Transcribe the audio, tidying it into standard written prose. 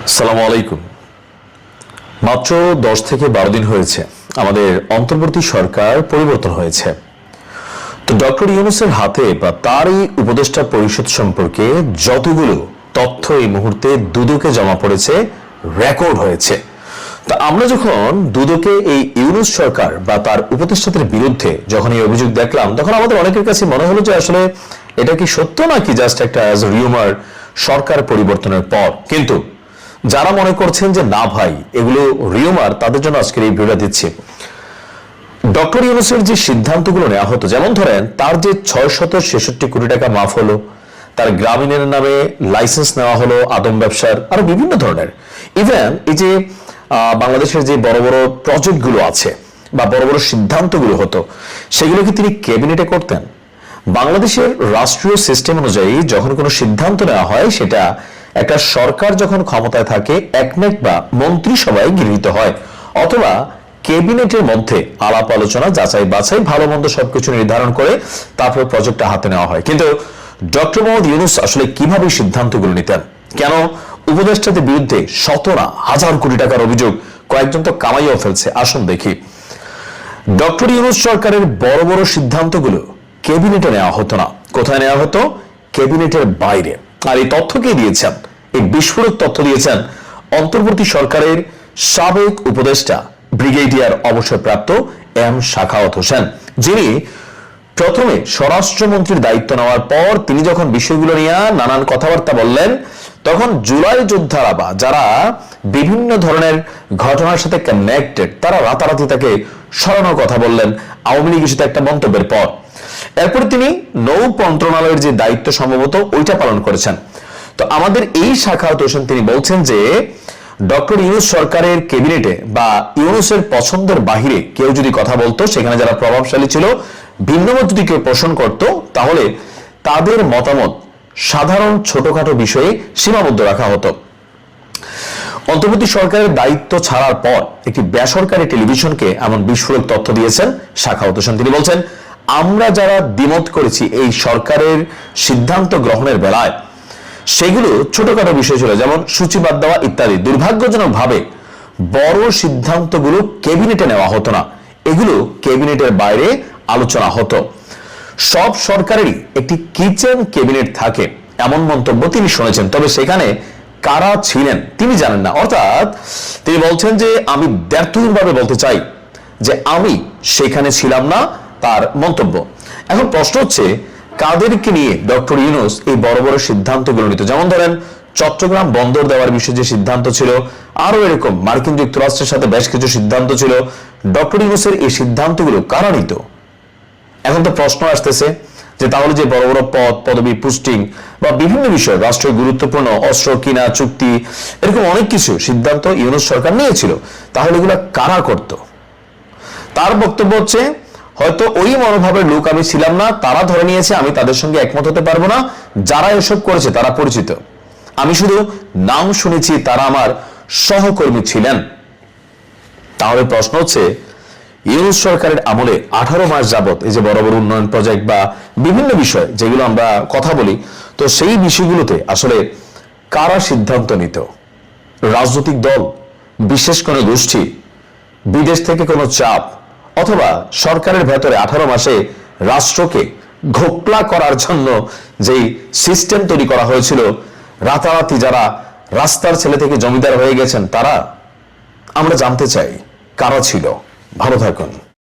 আসসালামু আলাইকুম। মাত্র 10 থেকে 12 দিন হয়েছে আমাদের অন্তর্বর্তী সরকার পরিবর্তন হয়েছে। তো ডক্টর ইউনূসের হাতে বা তারই উপদেষ্টা পরিষদ সম্পর্কে যতগুলো তথ্য এই মুহূর্তে দুদকে জমা পড়েছে, রেকর্ড হয়েছে। তা আমরা যখন দুদকে এই ইউনূস সরকার বা তার উপদেষ্টাদের বিরুদ্ধে যখন এই অভিযোগ দেখলাম, তখন আমাদের অনেকের কাছে মনে হলো যে আসলে এটা কি সত্য নাকি জাস্ট একটা রিউমার সরকার পরিবর্তনের পর। কিন্তু যারা মনে করছেন যে না ভাই এগুলো রিউমার, তাদের জন্য আজকের এই ভিডিওটা দিচ্ছি। ডক্টর ইউনূসের যে সিদ্ধান্তগুলো নেওয়া হতো, যেমন ধরেন তার যে 666 কোটি টাকা মাফ হলো, তার গ্রামীণের নামে লাইসেন্স নেওয়া হলো আদম ব্যবসার, আরো বিভিন্ন ধরনের, ইভেন এই যে বাংলাদেশের যে বড় বড় প্রজেক্টগুলো আছে বা বড় বড় সিদ্ধান্তগুলো হতো, সেগুলো কি তিনি ক্যাবিনেটে করতেন? বাংলাদেশের রাষ্ট্রীয় সিস্টেম অনুযায়ী যখন কোনো সিদ্ধান্ত নেওয়া হয়, সেটা একটা সরকার যখন ক্ষমতায় থাকে একনেক বা মন্ত্রিসভায় গৃহীত হয়, অথবা ক্যাবিনেটের মধ্যে আলাপ আলোচনা, যাচাই বাছাই, ভালো মন্দ সবকিছু নির্ধারণ করে তারপর প্রজেক্টটা হাতে নেওয়া হয়। কিন্তু ডক্টর মোহাম্মদ ইউনূস আসলে কিভাবে সিদ্ধান্তগুলো নিতেন? কেন উপদেষ্টাদের বিরুদ্ধে শত না হাজার কোটি টাকার অভিযোগ, কয়েকজন তো কামাইও ফেলছে। আসুন দেখি। ডক্টর ইউনূস সরকারের বড় বড় সিদ্ধান্তগুলো ক্যাবিনেটে নেওয়া হতো না। কোথায় নেওয়া হতো? ক্যাবিনেটের বাইরে। আর এই তথ্য কে দিয়েছেন? এই বিস্ফোরক তথ্য দিয়েছেন অন্তর্বর্তী সরকারের সাবেক উপদেষ্টা ব্রিগেডিয়ার অবসরপ্রাপ্ত এম শাখাওয়াত হোসেন, যিনি প্রথমে স্বরাষ্ট্রমন্ত্রীর দায়িত্ব নেওয়ার পর তিনি যখন বিষয়গুলো নিয়ে নানান কথাবার্তা বললেন, তখন জুলাই যোদ্ধারা বা যারা বিভিন্ন ধরনের ঘটনার সাথে কানেক্টেড, তারা রাতারাতি তাকে সরানোর কথা বললেন আওয়ামী লীগ ইস্যুতে একটা মন্তব্যের পর। এরপর তিনি নৌ মন্ত্রণালয়ের যে দায়িত্ব সম্ভবত ওইটা পালন করেছেন। তো আমাদের এই শাখাওয়াত হোসেন তিনি বলছেন যে ডক্টর ইউনূস সরকারের ক্যাবিনেটে বা ইউনূসের পছন্দের বাহিরে কেউ যদি কথা বলতো, সেখানে যারা প্রভাবশালী ছিল, ভিন্নমত যদি কেউ পোষণ করত, তাহলে তাদের মতামত সাধারণ ছোটখাটো বিষয়ে সীমাবদ্ধ রাখা হতো। অন্তর্বর্তী সরকারের দায়িত্ব ছাড়ার পর একটি বেসরকারি টেলিভিশনকে এমন বিস্ফোরক তথ্য দিয়েছেন শাখাওয়াত হোসেন। তিনি বলছেন, আমরা যারা দ্বিমত করেছি এই সরকারের সিদ্ধান্ত গ্রহণের বেলায়, সেগুলো ছোটখাটো বিষয় ছিল, যেমন সূচিবাদ দেওয়া ইত্যাদি। দুর্ভাগ্যজনকভাবে বড় সিদ্ধান্তগুলো ক্যাবিনেটে নেওয়া হতো না, এগুলো ক্যাবিনেটের বাইরে আলোচনা হতো। সব সরকারেরই একটি কিচেন ক্যাবিনেট থাকে, এমন মন্তব্য তিনি শুনেছেন। তবে সেখানে কারা ছিলেন তিনি জানেন না। অর্থাৎ তিনি বলছেন যে আমি ব্যর্থহীনভাবে বলতে চাই যে আমি সেখানে ছিলাম না, তার মন্তব্য। এখন প্রশ্ন হচ্ছে, কাদেরকে নিয়ে ডক্টর ইউনূস এই বড় বড় সিদ্ধান্তগুলো নিত? যেমন ধরেন চট্টগ্রাম বন্দর দেওয়ার বিষয়ে যে সিদ্ধান্ত ছিল, আরো এরকম মার্কিন যুক্তরাষ্ট্রের সাথে বেশ কিছু সিদ্ধান্ত ছিল। ডক্টর ইউনূসের এই সিদ্ধান্তগুলো কারা নিত? এখন তো প্রশ্ন আসতেছে যে তাহলে যে বড় বড় পদ, পদবি, পোস্টিং বা বিভিন্ন বিষয়, রাষ্ট্রীয় গুরুত্বপূর্ণ অস্ত্র কিনা, চুক্তি, এরকম অনেক কিছু সিদ্ধান্ত ইউনূস সরকার নিয়েছিল, তাহলে এগুলো কারা করত? তার বক্তব্য হচ্ছে, হয়তো ওই মনোভাবের লোক আমি ছিলাম না, তারা ধরে নিয়েছে আমি তাদের সঙ্গে একমত হতে পারবো না। যারা এসব করেছে তারা পরিচিত, আমি শুধু নাম শুনেছি, তারা আমার সহকর্মী ছিলেন। তাহলে প্রশ্ন হচ্ছে, ইউনূস সরকারের আমলে 18 মাস যাবত এই যে বড় বড় উন্নয়ন প্রজেক্ট বা বিভিন্ন বিষয় যেগুলো আমরা কথা বলি, তো সেই বিষয়গুলোতে আসলে কারা সিদ্ধান্ত নিত? রাজনৈতিক দল, বিশেষ কোনো গোষ্ঠী, বিদেশ থেকে কোনো চাপ, অথবা সরকারের ভেতরে 18 মাসে রাষ্ট্রকে ঘোকলা করার জন্য যেই সিস্টেম তৈরি করা হয়েছিল, রাতারাতি যারা রাস্তার ছেলে থেকে জমিদার হয়ে গেছেন তারা? আমরা জানতে চাই কারা ছিল। ভালো থাকুন।